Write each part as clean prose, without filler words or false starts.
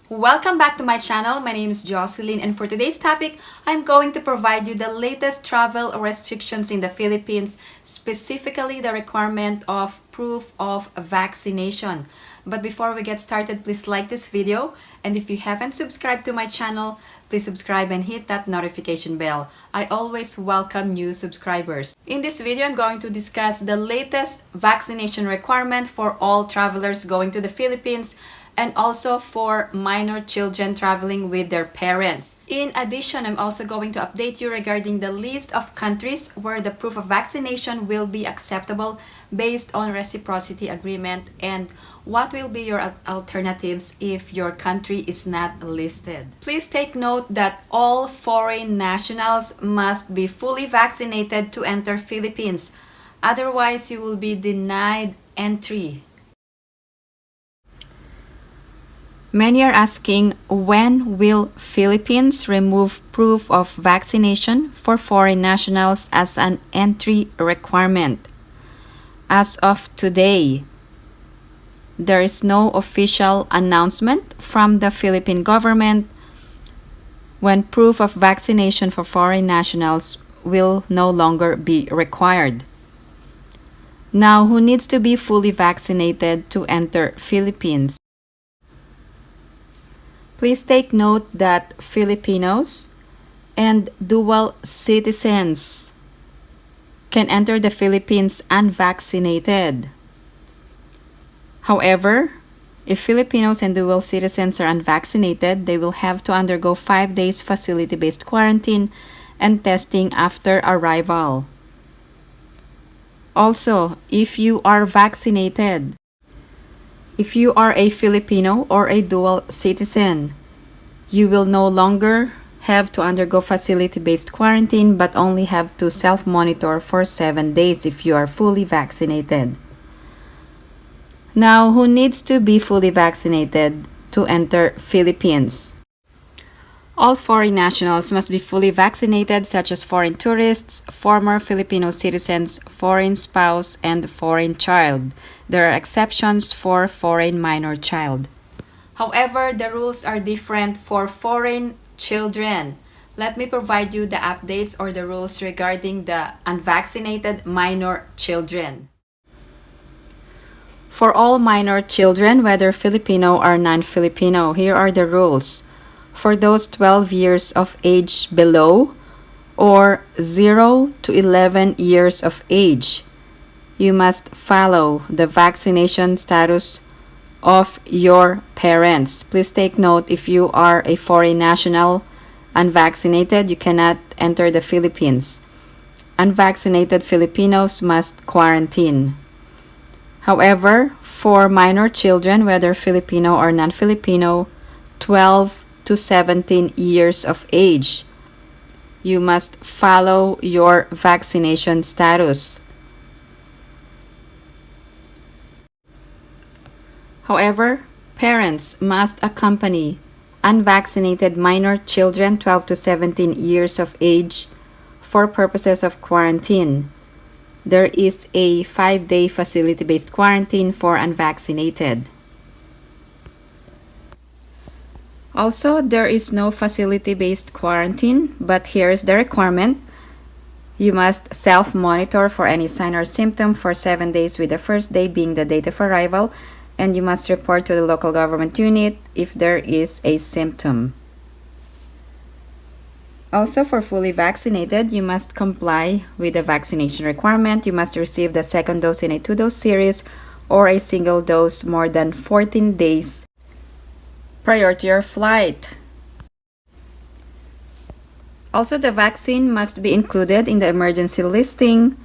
Welcome back to my channel. My name is Jocelyn, and for today's topic, I'm going to provide you the latest travel restrictions in the Philippines, specifically the requirement of proof of vaccination. But before we get started, please like this video, and if you haven't subscribed to my channel, please subscribe and hit that notification bell. I always welcome new subscribers. In this video, I'm going to discuss the latest vaccination requirement for all travelers going to the Philippines and also for minor children traveling with their parents. In addition, I'm also going to update you regarding the list of countries where the proof of vaccination will be acceptable based on reciprocity agreement and what will be your alternatives if your country is not listed. Please take note that all foreign nationals must be fully vaccinated to enter Philippines. Otherwise, you will be denied entry. Many are asking, when will Philippines remove proof of vaccination for foreign nationals as an entry requirement? As of today, there is no official announcement from the Philippine government when proof of vaccination for foreign nationals will no longer be required. Now, who needs to be fully vaccinated to enter Philippines? Please take note that Filipinos and dual citizens can enter the Philippines unvaccinated. However, if Filipinos and dual citizens are unvaccinated, they will have to undergo 5 days facility-based quarantine and testing after arrival. Also, if you are vaccinated, if you are a Filipino or a dual citizen, you will no longer have to undergo facility-based quarantine but only have to self-monitor for 7 days if you are fully vaccinated. Now, who needs to be fully vaccinated to enter Philippines? All foreign nationals must be fully vaccinated, such as foreign tourists, former Filipino citizens, foreign spouse, and foreign child. There are exceptions for foreign minor child. However, the rules are different for foreign children. Let me provide you the updates or the rules regarding the unvaccinated minor children. For all minor children, whether Filipino or non-Filipino, here are the rules. For those 12 years of age below or 0 to 11 years of age, you must follow the vaccination status of your parents. Please take note, if you are a foreign national unvaccinated, you cannot enter the Philippines. Unvaccinated Filipinos must quarantine. However, for minor children, whether Filipino or non-Filipino, 12 to 17 years of age, you must follow your vaccination status. However, parents must accompany unvaccinated minor children 12 to 17 years of age for purposes of quarantine. There is a 5-day facility-based quarantine for unvaccinated. Also, there is no facility-based quarantine, but here is the requirement. You must self-monitor for any sign or symptom for 7 days, with the first day being the date of arrival, and you must report to the local government unit if there is a symptom. Also, for fully vaccinated, you must comply with the vaccination requirement. You must receive the second dose in a 2-dose series or a single dose more than 14 days prior to your flight. Also, the vaccine must be included in the emergency listing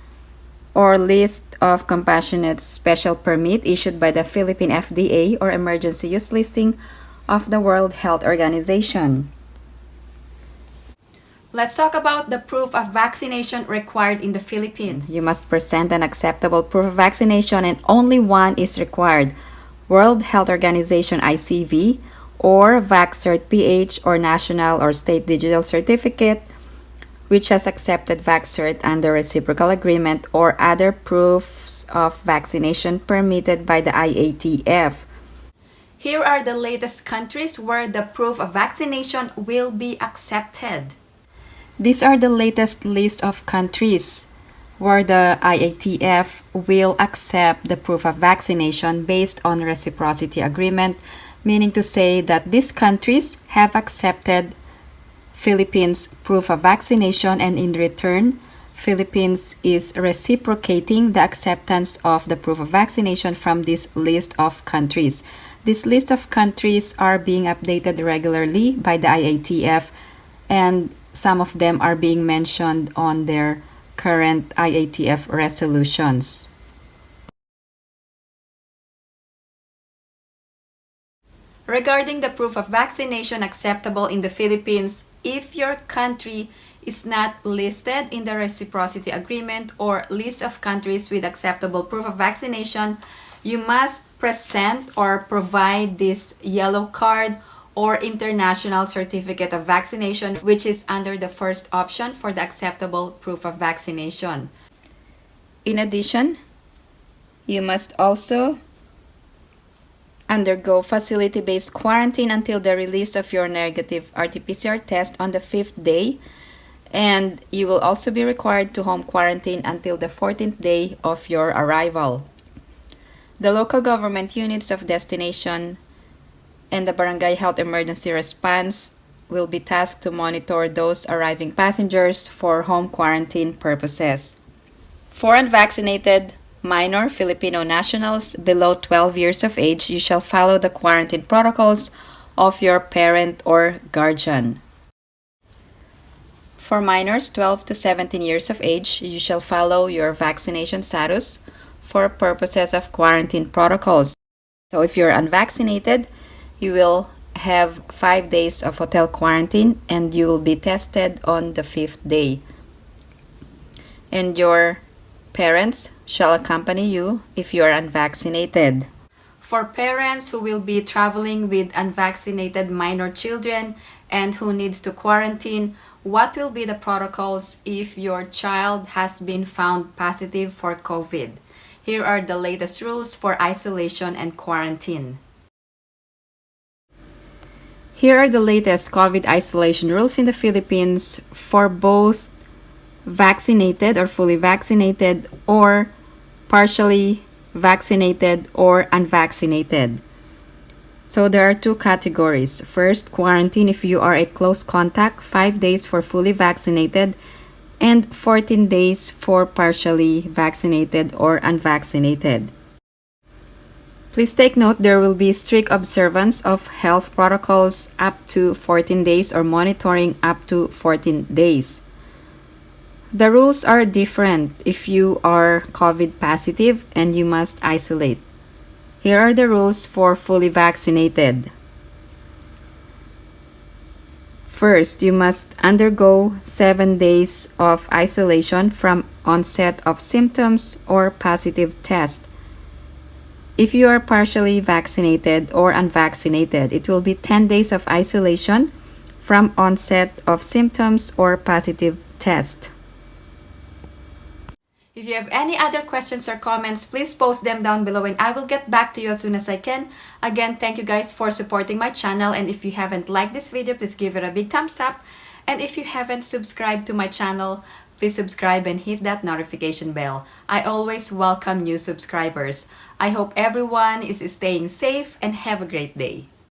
or list of compassionate special permit issued by the Philippine FDA or emergency use listing of the World Health Organization. Let's talk about the proof of vaccination required in the Philippines. You must present an acceptable proof of vaccination, and only one is required: World Health Organization ICV or VaxCert-PH or National or State Digital Certificate, which has accepted VaxCert under reciprocal agreement, or other proofs of vaccination permitted by the IATF. Here are the latest countries where the proof of vaccination will be accepted. These are the latest list of countries where the IATF will accept the proof of vaccination based on reciprocity agreement, meaning to say that these countries have accepted Philippines' proof of vaccination, and in return, Philippines is reciprocating the acceptance of the proof of vaccination from this list of countries. This list of countries are being updated regularly by the IATF, and some of them are being mentioned on their current IATF resolutions. Regarding the proof of vaccination acceptable in the Philippines, if your country is not listed in the reciprocity agreement or list of countries with acceptable proof of vaccination, you must present or provide this yellow card or international certificate of vaccination, which is under the first option for the acceptable proof of vaccination. In addition, you must also undergo facility-based quarantine until the release of your negative RT-PCR test on the 5th day, and you will also be required to home quarantine until the 14th day of your arrival. The local government units of destination and the Barangay Health Emergency Response will be tasked to monitor those arriving passengers for home quarantine purposes. For unvaccinated minor Filipino nationals below 12 years of age, you shall follow the quarantine protocols of your parent or guardian. For minors 12 to 17 years of age, you shall follow your vaccination status for purposes of quarantine protocols. So if you're unvaccinated, you will have 5 days of hotel quarantine and you will be tested on the 5th day. And your parents shall accompany you if you are unvaccinated. For parents who will be traveling with unvaccinated minor children and who needs to quarantine, what will be the protocols if your child has been found positive for COVID? Here are the latest rules for isolation and quarantine. Here are the latest COVID isolation rules in the Philippines for both vaccinated or fully vaccinated or partially vaccinated or unvaccinated. So there are two categories. First, quarantine if you are a close contact, 5 days for fully vaccinated and 14 days for partially vaccinated or unvaccinated. Please take note there will be strict observance of health protocols up to 14 days or monitoring up to 14 days. The rules are different if you are COVID positive and you must isolate. Here are the rules for fully vaccinated. First, you must undergo 7 days of isolation from onset of symptoms or positive test. If you are partially vaccinated or unvaccinated, it will be 10 days of isolation from onset of symptoms or positive test. If you have any other questions or comments, please post them down below and I will get back to you as soon as I can. Again, thank you guys for supporting my channel, and if you haven't liked this video, please give it a big thumbs up. And if you haven't subscribed to my channel, please subscribe and hit that notification bell. I always welcome new subscribers. I hope everyone is staying safe and have a great day.